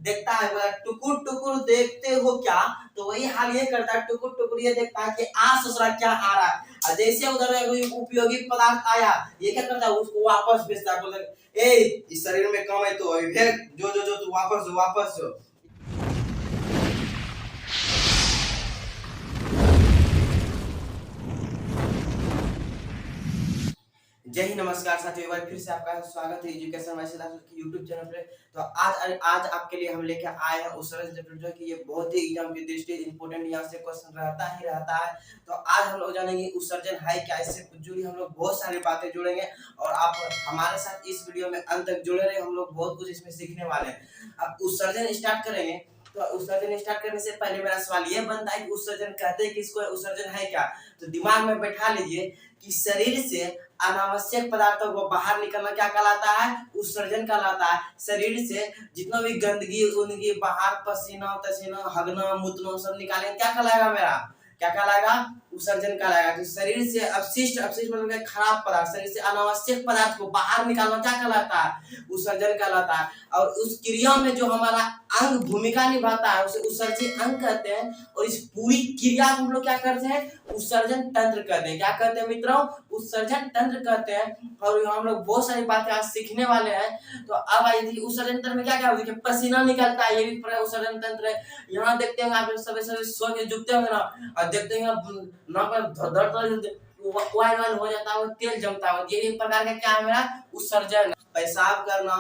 देखता है, बोला टुकुर टुकुर देखते हो क्या, तो वही हाल ये करता है, टुकुर टुकुर ये देखता है कि ससुरा क्या आ रहा है। और जैसे उधर कोई उपयोगी पदार्थ आया, ये क्या करता है, उसको वापस भेजता है, बोलता है ए इस शरीर में कम है तो अभी भेज, जो जो जो तू वापस जो। जय हिंद, नमस्कार साथियों, एक बार फिर से आपका स्वागत है एजुकेशन वाइस के यूट्यूब चैनल पे। तो आज आपके लिए हम लेके आए हैं उसरज चैप्टर, जो कि ये बहुत ही एग्जाम की दृष्टि इंपॉर्टेंट यहाँ से क्वेश्चन रहता है। तो आज हम लोग जानेंगे उत्सर्जन है क्या, इससे जुड़ी हम लोग बहुत सारी बातें जुड़ेंगे और आप हमारे साथ इस वीडियो में अंत तक जुड़े रहे, हम लोग बहुत कुछ इसमें सीखने वाले हैं। अब उत्सर्जन स्टार्ट करेंगे, तो उत्सर्जन स्टार्ट करने से पहले मेरा सवाल ये बनता है कि उत्सर्जन कहते हैं किसको, उत्सर्जन है क्या। तो दिमाग में बैठा लीजिए कि शरीर से अनावश्यक पदार्थों को बाहर निकलना क्या कहलाता है, उत्सर्जन कहलाता है। शरीर से जितना भी गंदगी उनकी बाहर पसीना तसीना हगना मुतना सब निकालेंगे, क्या कहलाएगा मेरा, क्या कहलाएगा, उत्सर्जन कहलाएगा। तो शरीर से अपशिष्ट मतलब खराब पदार्थ, शरीर से अनावश्यक पदार्थ को बाहर निकालना क्या कहलाता है, उत्सर्जन कहलाता है। और उस क्रिया में जो हमारा अंग भूमिका निभाता है उसे उत्सर्जित अंग कहते हैं। और इस पूरी क्रिया को हम लोग क्या करते हैं, उत्सर्जन तंत्र कहते हैं। क्या कहते हैं मित्रों, उत्सर्जन तंत्र कहते हैं। और यहाँ हम लोग बहुत सारी बातें आज सीखने वाले हैं। तो अब आइए देखिए उत्सर्जन तंत्र में क्या क्या होता है, पसीना निकलता है, ये भी उत्सर्जन तंत्र है। यहाँ देखते हैं आप सब स्व के जुटते होंगे ना, और देखते हैं ना पर धड़ वायरल हो जाता है, तेल जमता है, ये एक प्रकार का क्या है मेरा उत्सर्जन। पेशाब करना,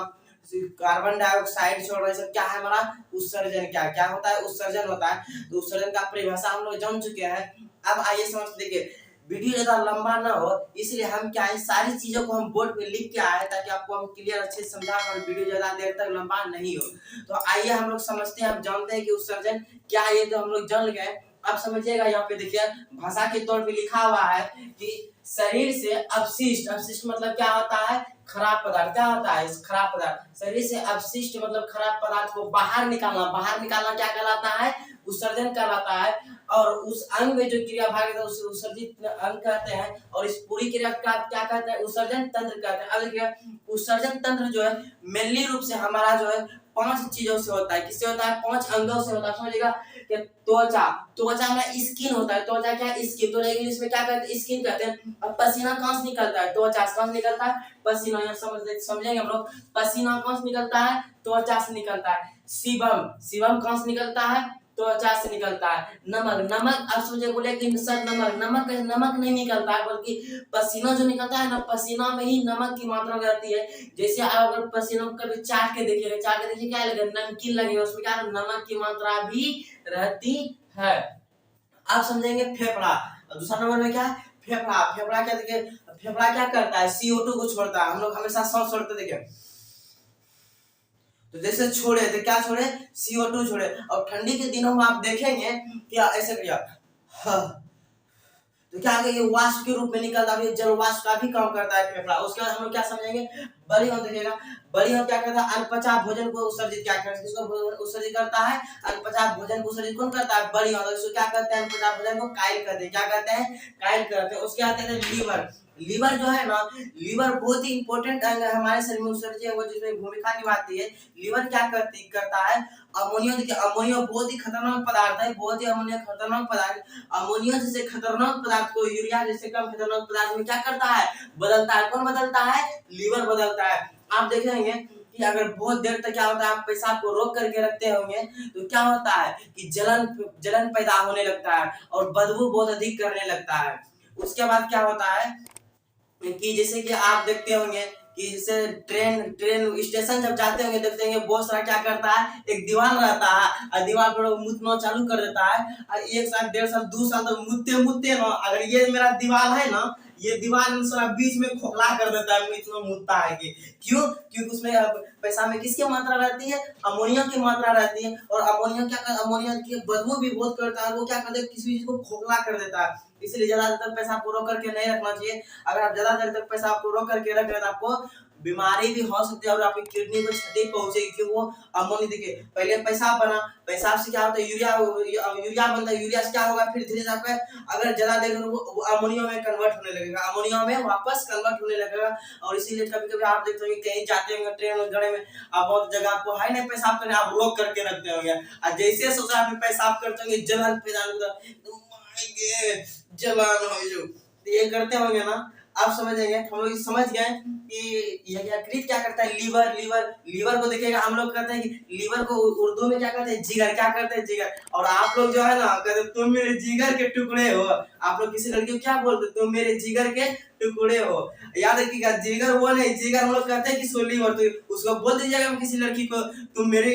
कार्बन डाइऑक्साइड छोड़ रहे सब क्या है हमारा उत्सर्जन। क्या होता है, उत्सर्जन होता है। तो उत्सर्जन का परिभाषा हम लोग जान चुके हैं। अब आइए समझ देखिए, वीडियो ज्यादा लंबा ना हो इसलिए हम क्या है सारी चीजों को हम बोर्ड पे लिख के आए ताकि आपको हम क्लियर अच्छे से समझा और वीडियो ज्यादा देर तक लंबा नहीं हो। तो आइए हम लोग समझते हैं, हम जानते हैं कि उत्सर्जन क्या है, ये तो हम लोग जान गए। अब समझिएगा, यहाँ पे देखिए भाषा के तौर पे लिखा हुआ है कि शरीर से अपशिष्ट मतलब क्या होता है, खराब पदार्थ। क्या होता है खराब पदार्थ, शरीर से अपशिष्ट मतलब खराब पदार्थ को बाहर निकालना क्या कहलाता है, उत्सर्जन कहलाता है। और उस अंग में जो क्रिया भाग है उसे उत्सर्जित अंग कहते हैं। और इस पूरी क्रिया का क्या कहते हैं, उत्सर्जन तंत्र कहते हैं। अब देखिए उत्सर्जन तंत्र जो है मेनली रूप से हमारा जो है 5 चीजों से होता है। किससे होता है, 5 अंगों से होता है। समझिएगा कि त्वचा में स्किन होता है, त्वचा क्या है, स्किन, तो इंग्लिश में क्या कहते हैं, स्किन कहते हैं। अब पसीना कहाँ से निकलता है, त्वचा से। कहाँ से निकलता है, पसीना, यहाँ समझेंगे हम लोग। पसीना कहाँ से निकलता है, त्वचा से निकलता है। सीबम कहाँ से निकलता है, त्वचा से निकलता है। नमक अब समझे, बोले कि सर नमक नहीं निकलता है, बल्कि पसीना जो निकलता है ना, पसीना में ही नमक की मात्रा रहती है। जैसे आप अगर पसीना को कभी चाट के देखिए क्या लगेगा, नमकीन लगेगा, उसमें क्या नमक की मात्रा भी रहती है। आप समझेंगे फेफड़ा, दूसरा नंबर में क्या है, फेफड़ा क्या देखिए, फेफड़ा क्या करता है, CO2 को छोड़ता है। हम लोग हमेशा सांस छोड़ते देखिए, तो जैसे छोड़े तो क्या छोड़े, CO2 छोड़े। और ठंडी के दिनों में आप देखेंगे कि ऐसे किया तो क्या ये वाष्प के रूप में निकलता है, जल वाष्प का भी काम करता है फेफड़ा। उसके बाद हम लोग क्या समझेंगे, बलिहन देखिएगा, बलिहन क्या करता है, अनपचा भोजन को उत्सर्जित क्या करता है, किसको उत्सर्जित करता है, अनपचा भोजन को उत्सर्जित कौन करता है, बलिहन। इसको क्या करते हैं, अनपचा भोजन को काइल करते हैं। क्या कहते हैं, काइल करते हैं। उसके आते हैं लीवर जो है ना, लीवर बहुत ही इंपॉर्टेंट अंग है हमारे शरीर में, उत्सर्जन वो जिसमें भूमिका निभाती है। लीवर क्या करता है, अमोनिया। देखिए अमोनिया बहुत ही खतरनाक पदार्थ है, बहुत ही अमोनिया खतरनाक पदार्थ। अमोनिया जैसे खतरनाक पदार्थ को यूरिया जैसे कम खतरनाक पदार्थ में क्या करता है, बदलता है। कौन बदलता है, लीवर बदलता है। आप देखेंगे कि अगर बहुत देर तक क्या होता है, आप पेशाब को रोक करके रखते होंगे तो क्या होता है कि जलन पैदा होने लगता है और बदबू बहुत अधिक करने लगता है। उसके बाद क्या होता है कि जैसे कि आप देखते होंगे कि जैसे ट्रेन स्टेशन जब जाते होंगे देखते होंगे बहुत सारा क्या करता है, एक दीवार रहता है और दीवार पर मुतना चालू कर देता है और 1 साल 1.5 साल 2 साल तक मुतते ना। अगर ये मेरा दीवार है ना, ये दीवार सारा बीच में खोखला कर देता है, इतना मुतता है कि क्यों, क्योंकि उसमें पेशाब में किसकी मात्रा रहती है, अमोनिया की मात्रा रहती है। और अमोनिया की बदबू भी बहुत करता है, वो क्या करता है, किसी चीज को खोखला कर देता है। इसलिए ज्यादा देर तक पेशाब को रोक करके नहीं रखना चाहिए। अगर आप ज्यादा देर तक पेशाब को रोक करके रख रहे हैं तो आपको बीमारी भी हो सकती है और आपकी किडनी को क्षति पहुंचेगी, क्योंकि वो अमोनिया देखिए पहले पेशाब बना, पेशाब से क्या होता है यूरिया यूरिया बनता है, यूरिया से क्या होगा फिर धीरे धीरे आपका अगर ज्यादा देर वो अमोनिया में कन्वर्ट होने लगेगा, अमोनिया में वापस कन्वर्ट होने लगेगा। और इसीलिए कभी कभी आप देखते होंगे कहीं जाते होंगे ट्रेन में घड़े में, आप बहुत जगह आपको है नहीं पेशाब करने, आप रोक करके रखते होंगे और जैसे सोचा आप पेशाब करते होंगे जलन पैदा होगा, जलन हो जो ये करते होंगे ना, आप समझेंगे। हम लोग समझ गए कि यकृत क्या करता है, लीवर लीवर लीवर को देखिएगा, हम लोग कहते हैं कि लीवर को उर्दू में क्या कहते हैं, जिगर, क्या करते हैं, जिगर। और आप लोग जो है ना कहते हैं तुम मेरे जिगर के टुकड़े हो, आप लोग किसी लड़की को क्या बोलते, तुम मेरे जिगर के टुकड़े हो। याद रखिएगा जिगर वो नहीं, जिगर हम लोग कहते हैं कि सो लीवर, तो उसको बोल दीजिएगा किसी लड़की को तुम मेरी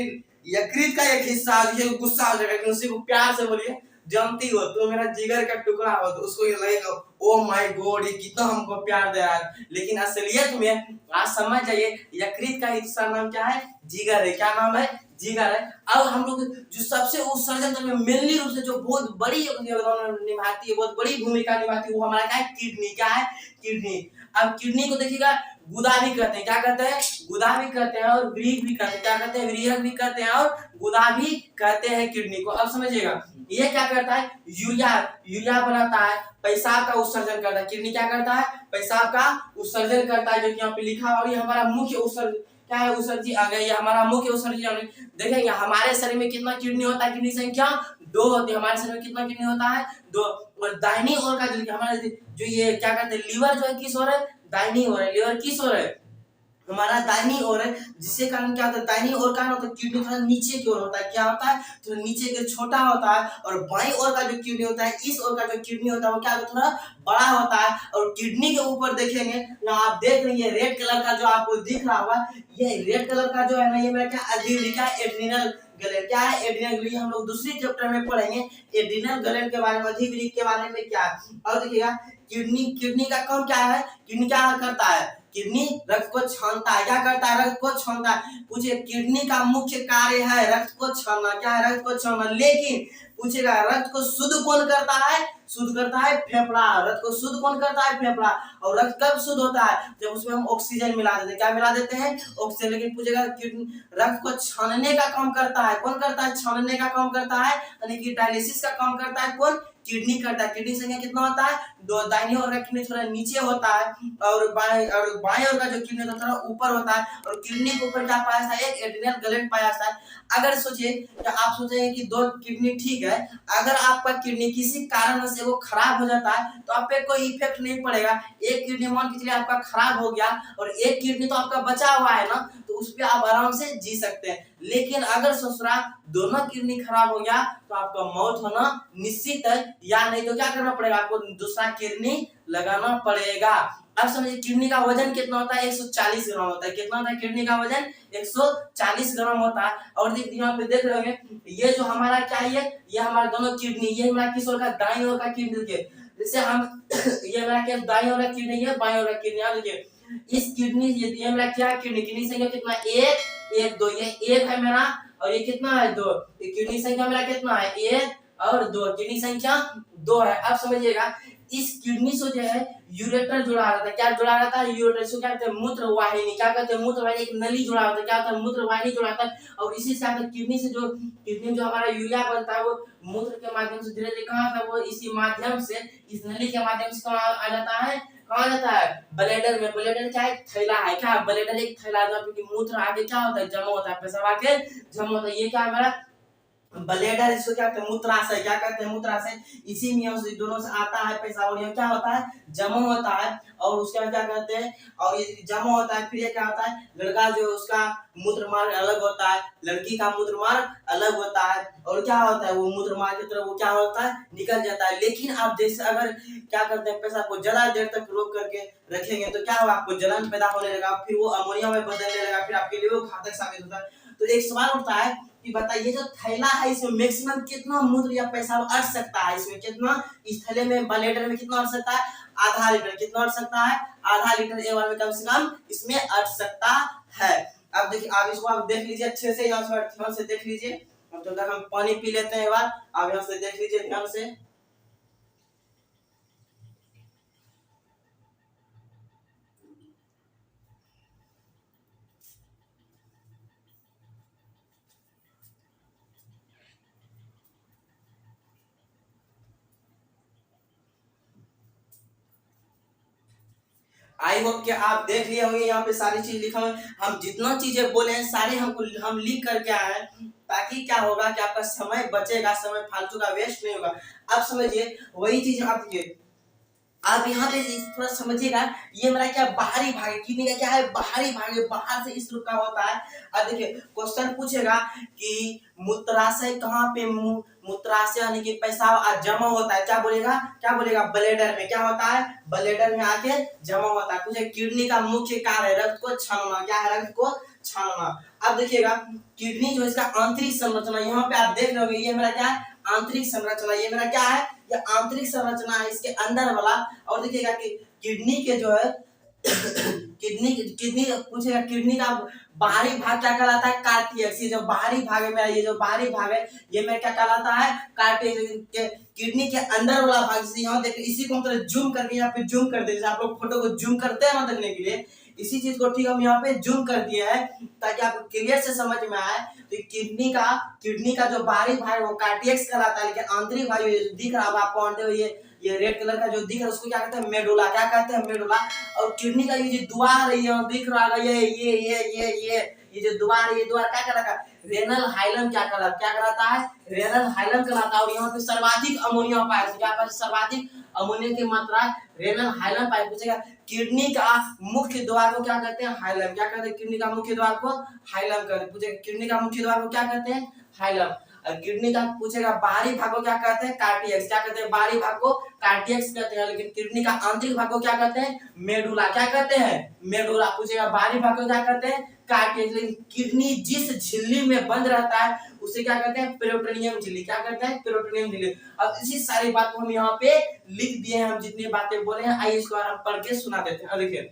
यकृत का एक हिस्सा, गुस्सा हो जाएगा, उसी को प्यार से बोलिए जानती हो तो मेरा जिगर का टुकड़ा हो, तो उसको ये लगेगा ओ माय गॉड ये कितना हमको प्यार दे रहा है। लेकिन असलियत में आज समझ जाइए यकृत का हिस्सा नाम क्या है, जिगर है। क्या नाम है, जिगर है। अब हम लोग जो सबसे उत्सर्जन में मेनली रूप से जो बहुत बड़ी योगदान निभाती है, बहुत बड़ी भूमिका निभाती है, वो हमारा क्या है, किडनी। क्या है, किडनी। अब किडनी को देखिएगा गुदा भी कहते हैं, क्या कहते हैं, गुदा भी कहते हैं और व्रीहि भी कहते हैं, क्या कहते हैं, व्रीहक भी कहते हैं और गुदा भी कहते हैं किडनी को। अब समझिएगा ये क्या करता है, यूरिया यूरिया बनाता है, पेशाब का उत्सर्जन करता है। किडनी क्या करता है, पेशाब का उत्सर्जन करता है, जो कि यहाँ पे लिखा है। और ये हमारा मुख्य उत्सर्जन क्या है, उत्सर्जी आ गया, ये हमारा मुख्य उत्सर्जन। देखेंगे हमारे शरीर में कितना किडनी होता है, किडनी संख्या 2 होती है। हमारे शरीर में कितना किडनी होता है, 2। और दाहिनी ओर का जो हमारे जो ये क्या कहते हैं, लीवर जो है किस ओर है, दाहिनी ओर है। लीवर किस ओर है, हमारा दाहिनी ओर है, जिसके कारण क्या होता है, दाहिनी ओर का होता है किडनी थोड़ा नीचे की ओर होता है। क्या होता है, तो नीचे के छोटा होता है। और बाईं ओर का जो किडनी होता है, इस ओर का जो किडनी होता है वो क्या होता है, थोड़ा बड़ा होता है। और किडनी के ऊपर देखेंगे यहाँ आप देख रहे हैं रेड कलर का जो आपको दिख रहा होगा, ये रेड कलर का जो है ना, ये मेरा क्या एड्रिनल ग्लैंड। क्या है, एड्रिनल ग्लैंड, हम लोग दूसरी चैप्टर में पढ़ेंगे एड्रिनल ग्लैंड के बारे में, अधिवृक्क के बारे में क्या है। और देखिएगा किडनी का काम क्या है, किडनी क्या करता है, किडनी रक्त को छानता है। क्या करता है, रक्त को छानता है। पूछिए किडनी का मुख्य कार्य है रक्त को छानना। क्या है, रक्त को छानना। लेकिन पूछेगा रक्त को शुद्ध कौन करता है, शुद्ध करता है फेफड़ा। रक्त को शुद्ध कौन करता है, फेफड़ा। और रक्त कब शुद्ध होता है, जब उसमें हम ऑक्सीजन मिला देते हैं। क्या मिला देते हैं, ऑक्सीजन। लेकिन पूछेगा रक्त को छानने का काम करता है कौन, करता है छानने का काम करता है, यानी कि डायलिसिस का काम करता है कौन, किडनी करता है। किडनी संख्या कितना होता है, 2। दाहिनी ओर का किडनी थोड़ा नीचे होता है और बाएं ओर का जो किडनी थोड़ा ऊपर होता है। और किडनी के ऊपर क्या पाया जाता है, एक एड्रिनल ग्लैंड पाया जाता है। अगर सोचिए कि आप सोचेंगे कि 2 किडनी ठीक है, अगर आपका किडनी किसी कारण से वो खराब हो जाता है तो आप पे कोई इफेक्ट नहीं पड़ेगा। एक किडनी मान के चलिए आपका खराब हो गया और एक किडनी तो आपका बचा हुआ है ना, तो उस पे आप आराम से जी सकते हैं। लेकिन अगर ससुरा दोनों किडनी खराब हो गया तो आपका मौत होना निश्चित है, या नहीं तो क्या करना पड़ेगा, आपको दूसरा किडनी लगाना पड़ेगा। अब समझिए किडनी का वजन कितना होता है, 140 ग्राम होता है। कितना होता है, किडनी का वजन 140 ग्राम होता है। और यहाँ पे देख रहे होंगे ये जो हमारा क्या है, ये हमारे दोनों किडनी, ये हमारा किस ओर का, दाईं ओर का किडनी के। जैसे हम ये हमारा क्या दाईं ओर का किडनी है, बाईं ओर का किडनी। आप देखिए इस किडनी ये मेरा क्या किडनी, किडनी संख्या कितना, 1 2, ये 1 है मेरा और ये कितना है, 2। ये किडनी संख्या मेरा कितना है, 1 और 2, किडनी संख्या 2 है। अब समझिएगा इस किडनी से जो है यूरेटर जुड़ा रहता है। क्या जुड़ा रहता है, यूरेटर से क्या कहते हैं, मूत्र वाहिनी। क्या कहते हैं, मूत्र वाहिनी, एक नली जुड़ा होता है। क्या होता है, मूत्र वाहिनी जुड़ा होता है। और इसी से किडनी से जो हमारा यूरिया बनता है वो मूत्र के माध्यम से धीरे धीरे कहाँ था, वो इसी माध्यम से, इस नली के माध्यम से कहाँ आ जाता है, कहाँ जाता है, ब्लैडर में। ब्लैडर क्या है, थैला है। क्या ब्लैडर एक थैला है, मूत्र आगे क्या होता है, जमा होता है, पेशाब आगे जमा होता है। ये क्या है मेरा ब्लैडर, इसको क्या कहते हैं, मूत्राशय। क्या कहते हैं, मूत्राशय। इसी में दोनों से आता है पेशाब और ये क्या होता है, जमा होता है। और उसके बाद क्या कहते हैं, और ये जमा होता है, फिर ये क्या होता है, लड़का जो उसका मूत्र मार्ग अलग होता है, लड़की का मूत्र मार्ग अलग होता है। और क्या होता है, वो मूत्र मार्ग की तरफ वो क्या होता है, निकल जाता है। लेकिन आप जैसे अगर क्या करते हैं, पेशाब को ज्यादा देर तक रोक करके रखेंगे तो क्या होगा, आपको जलन पैदा होने लगा, फिर वो अमोनिया में बदलने लगा, फिर आपके लिए वो घातक साबित होता है। तो एक सवाल उठता है कि बताइए जो थैला है इसमें मैक्सिमम कितना मूत्र या पेशाब अट सकता है, इसमें कितना, इस थैले में ब्लैडर में कितना अट सकता है, आधा लीटर। कितना अट सकता है, आधा लीटर एक बार में कम से कम इसमें अट सकता है। अब देखिए आप इसको आप देख लीजिए अच्छे से, यहाँ से ध्यान से देख लीजिए। अब तो तक हम पानी पी लेते हैं एक बार, आप यहाँ से देख लीजिए ध्यान से। आई होप कि आप देख लिए होंगे, यहाँ पे सारी चीज लिखा हुआ है। हम जितना चीजें बोले हैं सारे हम लिख करके आए हैं, ताकि क्या होगा कि आपका समय बचेगा, समय फालतू का वेस्ट नहीं होगा। अब समझिए वही चीज आप देखिए, आप यहाँ पे थोड़ा समझिएगा, ये मेरा क्या बाहरी भाग है, किडनी का क्या है बाहरी भाग है, बाहर से इस रूप का होता है। अब देखिए क्वेश्चन पूछेगा कि मूत्राशय कहाँ पे, मूत्राशय यानी कि पेशाब जमा होता है, क्या बोलेगा ब्लैडर में, क्या होता है ब्लैडर में आके जमा होता है। पूछे किडनी का मुख्य कार्य है रक्त को छानना, क्या है रक्त को छानना। अब देखिएगा किडनी जो इसका आंतरिक संरचना, यहाँ पे आप देख रहे होंगे, ये मेरा क्या है आंतरिक संरचना, ये मेरा क्या है ये आंतरिक संरचना है इसके अंदर वाला। और देखिएगा कि किडनी के जो है किडनी पूछेगा किडनी का बाहरी भाग क्या कहलाता है कार्टियक्स। ये जो बाहरी भाग है मेरा, ये जो बाहरी भाग है ये मेरा क्या कहलाता है कार्टियक्स। किडनी के अंदर वाला भाग, जैसे यहाँ देखिए इसी को हम थोड़ा जूम करके यहाँ पे जूम कर दे, जैसे आप लोग फोटो को जूम करते हैं ना देखने के लिए, इसी चीज को ठीक हम यहाँ पे जूम कर दिए हैं ताकि आपको क्लियर से समझ में आए। तो किडनी का जो बाहरी भाग है वो कार्डियक्स कहलाता है, लेकिन आंतरिक भाग दिख रहा होगा आपको अंदर ये रेड कलर का जो दिख रहा है उसको क्या कहते हैं मेडुला, क्या कहते हैं मेडुला। और किडनी का ये जो द्वार है ये दिख रहा है, ये जो द्वार है, ये द्वार क्या कहलाता है रेनल हाइलम, क्या कहलाता है रेनल हाइलम कहलाता है। और यहाँ पे सर्वाधिक अमोनिया पाया जाता है, क्या पाया सर्वाधिक अमोनिया की मात्रा रेनल हाइलम पाया। पूछेगा किडनी का मुख्य द्वार को क्या कहते हैं हाइलम, क्या कहते हैं किडनी का मुख्य द्वार को हाइलम कहते हैं। पूछेगा किडनी का मुख्य द्वार को क्या कहते हैं हाइलम। और किडनी का पूछेगा बाहरी भाग को क्या कहते हैं कार्डियक्स, क्या कहते हैं बाहरी भाग को कार्डियक्स कहते हैं। लेकिन किडनी का आंतरिक भाग को क्या कहते हैं मेडुला, क्या कहते हैं मेडुला। पूछेगा बाहरी भाग को क्या कहते हैं कार्डियक्स। लेकिन किडनी जिस झिल्ली में बंद रहता है उसे क्या कहते हैं पेरिटोनियम झिल्ली, क्या कहते हैं पेरिटोनियम झिल्ली। अब इसी सारी बात को हम यहाँ पे लिख दिए हैं, हम जितनी बातें बोले हैं आइए इसको हम पढ़ के सुना देते हैं। देखिए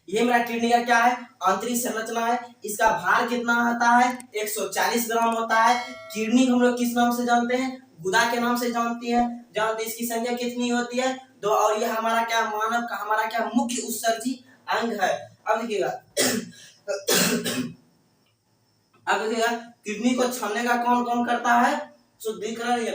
ये मेरा किडनी का क्या है आंतरिक संरचना है, इसका भार कितना आता है 140 ग्राम होता है। किडनी हम लोग किस नाम से जानते हैं गुदा के नाम से जानते इसकी संख्या कितनी होती है 2। और ये हमारा क्या मानव का हमारा क्या मुख्य उत्सर्जी अंग है। अब देखिएगा किडनी को छानने का कौन कौन करता है शुद्धिकरण,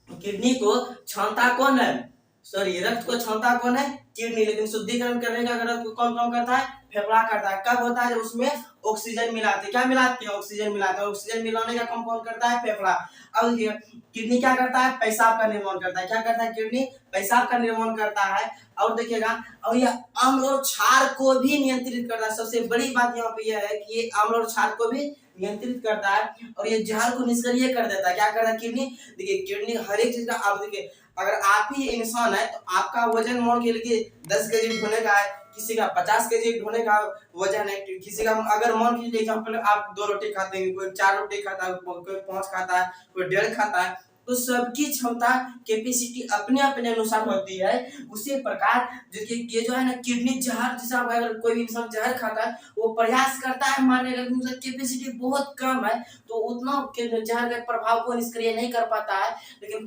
किडनी को छानता कौन है सॉरी रक्त को छानता कौन है किडनी, लेकिन शुद्धिकरण करने का रक्त को कौन कौन करता है फेफड़ा करता है। कब होता है जब उसमें ऑक्सीजन मिलाते, क्या मिलाते हैं ऑक्सीजन मिलाते हैं, ऑक्सीजन मिलाने का काम कौन करता है फेफड़ा। अब देखिए किडनी क्या करता है पेशाब का निर्माण करता है, क्या करता है किडनी पेशाब का निर्माण करता है। और देखिएगा और यह अम्ल और क्षार को भी नियंत्रित करता है। सबसे बड़ी बात यहाँ पे यह है कि ये अम्ल और क्षार को भी नियंत्रित करता है और ये जहर को निष्क्रिय कर देता है। क्या करता है किडनी, देखिए किडनी हर एक चीज का, आप देखिए अगर आप ही इंसान है तो आपका वजन मान के लिए 10 केजी ढोने का है, किसी का 50 केजी ढोने का वजन है, किसी का अगर मान लीजिए एग्जाम्पल आप 2 रोटी खाते हैं, कोई 4 रोटी खाता है, कोई 5 खाता है, कोई 1.5 खाता है, तो सबकी क्षमता कैपेसिटी अपने अपने अनुसार होती है। उसी प्रकार ये जो है ना किडनी जहर, जैसा अगर कोई इंसान जहर खाता है वो प्रयास करता है मारने का, लेकिन उसकी कैपेसिटी बहुत कम है तो उतना जहर के प्रभाव को निष्क्रिय नहीं कर पाता है, लेकिन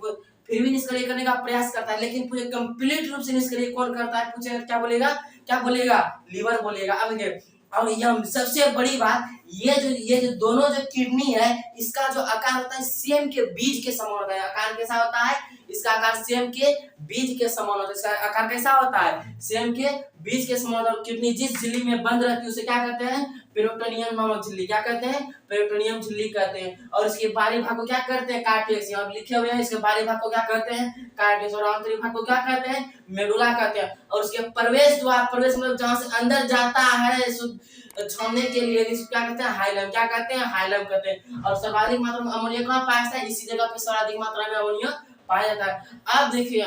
फिर भी निष्क्रिय करने का प्रयास करता है। लेकिन पूरे कंप्लीट रूप से निष्क्रिय कौन करता है पूछेगा क्या बोलेगा लीवर बोलेगा। अब और यह सबसे बड़ी बात ये जो दोनों जो किडनी है इसका जो आकार होता है सेम के बीज के समान होता है। आकार कैसा होता है इसका आकार सेम के बीज के समान होता है। इसका आकार कैसा होता है सेम के बीज के समान। और किडनी जिस झिल्ली में बंद रहती है उसे क्या कहते हैं पेरिटोनियम नामक झिल्ली, क्या कहते हैं पेरिटोनियम झिल्ली कहते हैं। और इसके बाहरी भाग को क्या करते हैं कार्डियक्स, यहाँ लिखे हुए हैं इसके बाहरी भाग को क्या कहते हैं कार्डियक्स, और आंतरिक भाग को क्या कहते हैं मेडुला कहते हैं। और उसके प्रवेश द्वार, प्रवेश मतलब जहाँ से अंदर जाता है छानने के लिए क्या कहते हैं हाइलम, क्या कहते हैं हाइलम कहते हैं। और सर्वाधिक मात्रा में अमोनिया कहाँ पाया जाता है इसी जगह पे सर्वाधिक मात्रा में अमोनिया पाया जाता है। अब देखिए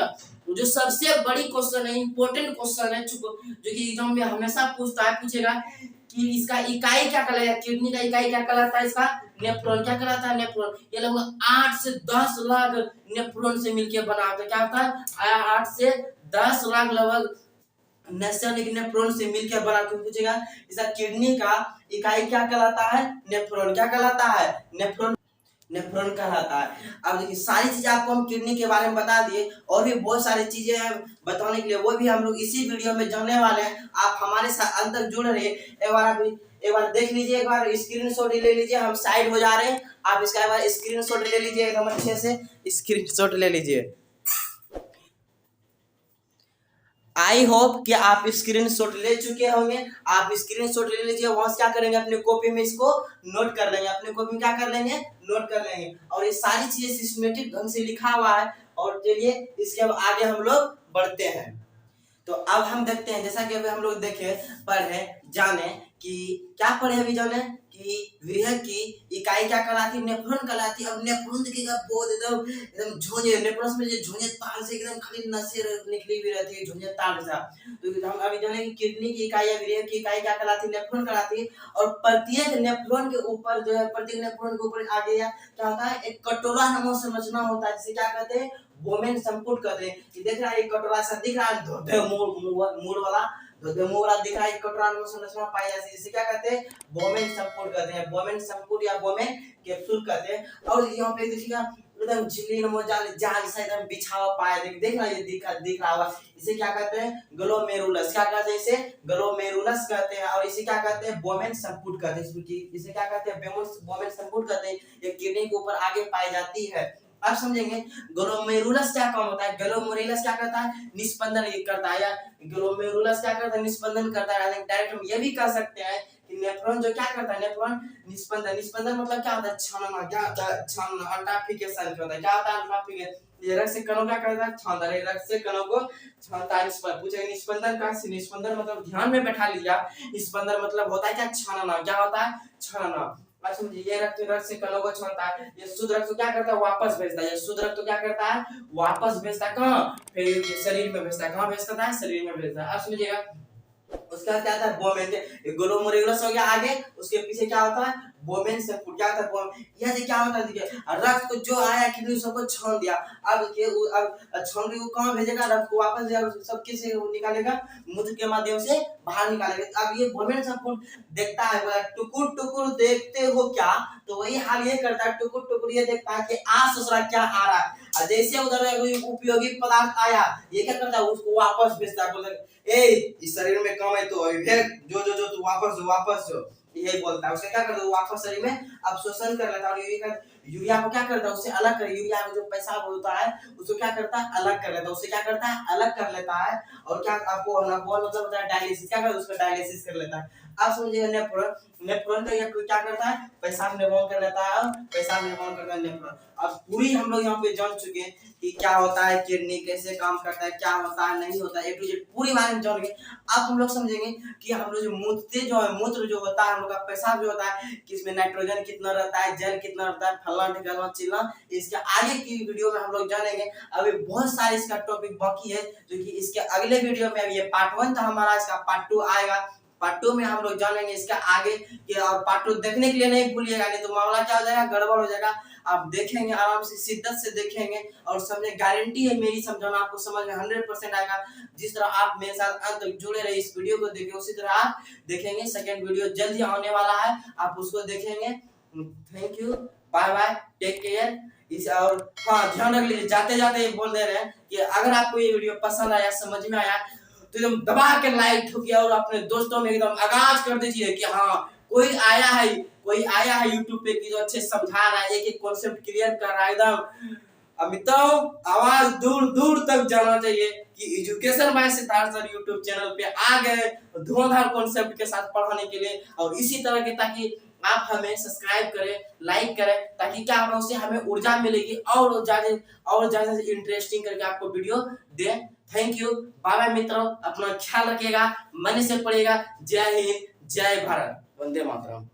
जो सबसे बड़ी क्वेश्चन है इंपॉर्टेंट क्वेश्चन है जो कि एग्जाम में हमेशा पूछेगा कि इसका इकाई क्या कहलाता है, किडनी का इकाई क्या कहलाता है इसका नेफ्रॉन, क्या कहलाता है नेफ्रॉन। ये लगभग 8 से 10 लाख नेफ्रॉन से मिलकर बना होता है। क्या होता है 8 से 10 लाख लगभग नेफ्रॉन से मिलकर बना के पूछेगा इसका किडनी का इकाई क्या कहलाता है नेफ्रॉन, क्या कहलाता है नेफ्रॉन कहलाता है। अब देखिए सारी चीजें आपको हम किडनी के बारे में बता दिए और भी बहुत सारी चीजें हैं बताने के लिए, वो भी हम लोग इसी वीडियो में जानने वाले हैं। आप हमारे साथ अंत तक जुड़ रहिए। एक बार देख लीजिए, एक बार स्क्रीनशॉट ले लीजिए, हम साइड हो जा रहे हैं, आप इसका एक बार स्क्रीनशॉट ले लीजिए, एकदम अच्छे से स्क्रीनशॉट ले लीजिए। आई होप कि आप स्क्रीनशॉट ले चुके होंगे। आप स्क्रीनशॉट ले लीजिए, वहां से क्या करेंगे अपने कॉपी में इसको नोट कर लेंगे, अपने कॉपी में क्या कर लेंगे नोट कर लेंगे। और ये सारी चीजें सिस्टमेटिक ढंग से लिखा हुआ है। और चलिए इसके अब आगे हम लोग बढ़ते हैं। तो अब हम देखते हैं, जैसा कि अभी हम लोग देखे पढ़े जाने कि क्या पढ़े अभी जाने कि विरह की इकाई क्या कहलाती है, नेफ्रॉन कहलाती है। अब नेफ्रॉन देखिएगा बहुत एकदम एकदम झुंझे, नेफ्रॉन में जो झुंझे तार से एकदम खाली नसें निकली हुई रहती है झुंझे तार सा। तो हम अभी जाने कि किडनी की इकाई या विरह की इकाई क्या कहलाती है, नेफ्रॉन कहलाती है। और प्रत्येक नेफ्रॉन के ऊपर जो है, प्रत्येक नेफ्रॉन के ऊपर आगे क्या होता है, एक कटोरा नामक संरचना होता है, जिसे क्या कहते हैं वोमेन संपुट कहते हैं। ये देख रहा है, एक कटोरा सा दिख रहा है, धोधे मूड वाला, धोधे मूड वाला दिख रहा है, एक कटोरा में संरचना पाई जाती है, इसे क्या कहते हैं वोमेन संपुट कहते हैं, वोमेन संपुट या वोमेन कैप्सूल कहते हैं। और यहाँ पे देखिएगा एकदम झिल्ली नमो जाल जाल सा एकदम बिछा हुआ पाया, देख रहा है, ये दिख रहा होगा। इसे क्या कहते हैं ग्लोमेरुलस, क्या कहते हैं इसे ग्लोमेरुलस कहते हैं। और इसे क्या कहते हैं वोमेन संपुट कहते हैं, इसे क्या कहते हैं वोमेन संपुट कहते हैं। ये किडनी के ऊपर आगे पाई जाती है। अब समझेंगे ग्लोमेरुलस क्या काम होता है। ग्लोमेरुलस क्या करता है, निस्पंदन करता है, या ग्लोमेरुलस क्या करता है निस्पंदन करता है। डायरेक्ट हम ये भी कह सकते हैं कि नेफ्रॉन जो क्या करता है, नेफ्रॉन निस्पंदन, निस्पंदन मतलब क्या होता है छानना, क्या होता है छानना, अल्ट्राफिकेशन होता है, क्या होता है अल्ट्राफिकेशन। ये रक्त से कणों क्या करता है छानता है, रक्त से कणों को छानता है। पूछेगा निस्पंदन का, निस्पंदन मतलब ध्यान में बैठा लीजिए आप, निस्पंदन मतलब होता है क्या छानना, क्या होता है छानना। अब समझिए ये रक्त से कणों को छोड़ता है, ये शुद्ध रक्त को क्या करता है वापस भेजता है, ये शुद्ध रक्त को क्या करता है वापस भेजता है कहां, फिर शरीर में भेजता है, कहां भेजता है शरीर में भेजता है। अब समझिएगा उसका क्या था वोमेन, ग्लोमेरुलस हो गया आगे, उसके पीछे क्या होता है वोमेन संपुट, क्या होता है यह क्या होता है देखिए, रक्त को जो आया किडनी सबको छान दिया। अब देखिए अब छान को कहां भेजेगा, रक्त को वापस सब किसे निकालेगा मूत्र के माध्यम से बाहर निकालेगा। अब ये वोमेन संपुट देखता है, टुकुर टुकुर देखते हो क्या, तो वही हाल ये करता है, टुकुर टुकुर ये देखता है कि आ ससुरा क्या आ रहा है। जैसे उधर कोई उपयोगी पदार्थ आया, ये क्या करता है उसको वापस भेजता है, बोलता ए इस शरीर में कम है तो जो तू वापस जो यही बोलता है। उसे क्या करता है वापस शरीर में अवशोषण कर लेता है। और यूरिया को क्या करता है उससे अलग कर, यूरिया को जो पेशाब होता है उसको क्या करता है अलग कर लेता है, उससे क्या करता है अलग कर लेता है। और क्या आपको मतलब होता है डायलिसिस, क्या करता है उसका डायलिसिस कर लेता है। अब समझिएगा नेफ्रॉन, नेफ्रॉन का क्या करता है पेशाब निर्माण कर लेता है, पेशाब निर्माण करता है नेफ्रॉन। अब पूरी हम लोग यहाँ पे जान चुके हैं कि क्या होता है किडनी, कैसे काम करता है, क्या होता है नहीं होता है, ए टू जेड पूरी बारे में जान गए। अब हम लोग समझेंगे कि हम लोग जो मूत्र जो होता है हम लोग का पेशाब जो होता है कि इसमें नाइट्रोजन कितना रहता है, जल कितना रहता है, फलना ढिकाना चिलना, इसके आगे की वीडियो में हम लोग जानेंगे। अभी बहुत सारे इसका टॉपिक बाकी है, जो कि इसके अगले वीडियो में, अभी ये पार्ट 1 था हमारा, इसका पार्ट 2 आएगा। पार्ट 2 में हम लोग जानेंगे इसका आगे कि, और पार्ट 2 देखने के लिए नहीं भूलिएगा, नहीं तो मामला क्या हो जाएगा गड़बड़ हो जाएगा। आप देखेंगे आराम से शिद्दत से देखेंगे और समझे, गारंटी है मेरी समझाना आपको समझ में 100% आएगा। जिस तरह आप मेरे साथ अंत तक जुड़े रहे इस वीडियो को देखें, उसी तरह आप देखेंगे। सेकंड वीडियो जल्द ही आने वाला है, आप उसको देखेंगे। Thank you, bye bye, take care. इस और हाँ ध्यान रख लीजिए, जाते जाते ये बोल दे रहे हैं कि अगर आपको ये वीडियो पसंद आया, समझ में आया, तो एकदम दबा के लाइक ठोकिए और अपने दोस्तों में एकदम आगाज कर दीजिए कि हाँ कोई आया है यूट्यूब पे कि जो अच्छे समझा रहा है, एक कॉन्सेप्ट क्लियर कर रहा है एकदम। अमिताभ आवाज दूर दूर तक जाना चाहिए कि education by sitar sir YouTube channel पे आ गए धुआंधार कॉन्सेप्ट के साथ पढ़ाने के लिए। और इसी तरह के, ताकि आप हमें सब्सक्राइब करें, लाइक करें, ताकि क्या होगा उससे हमें ऊर्जा मिलेगी और ज्यादा इंटरेस्टिंग करके आपको वीडियो दे। थैंक यू, बाय बाय मित्रों, अपना ख्याल रखिएगा, मन से पढ़िएगा। जय हिंद, जय भारत, वंदे मातरम।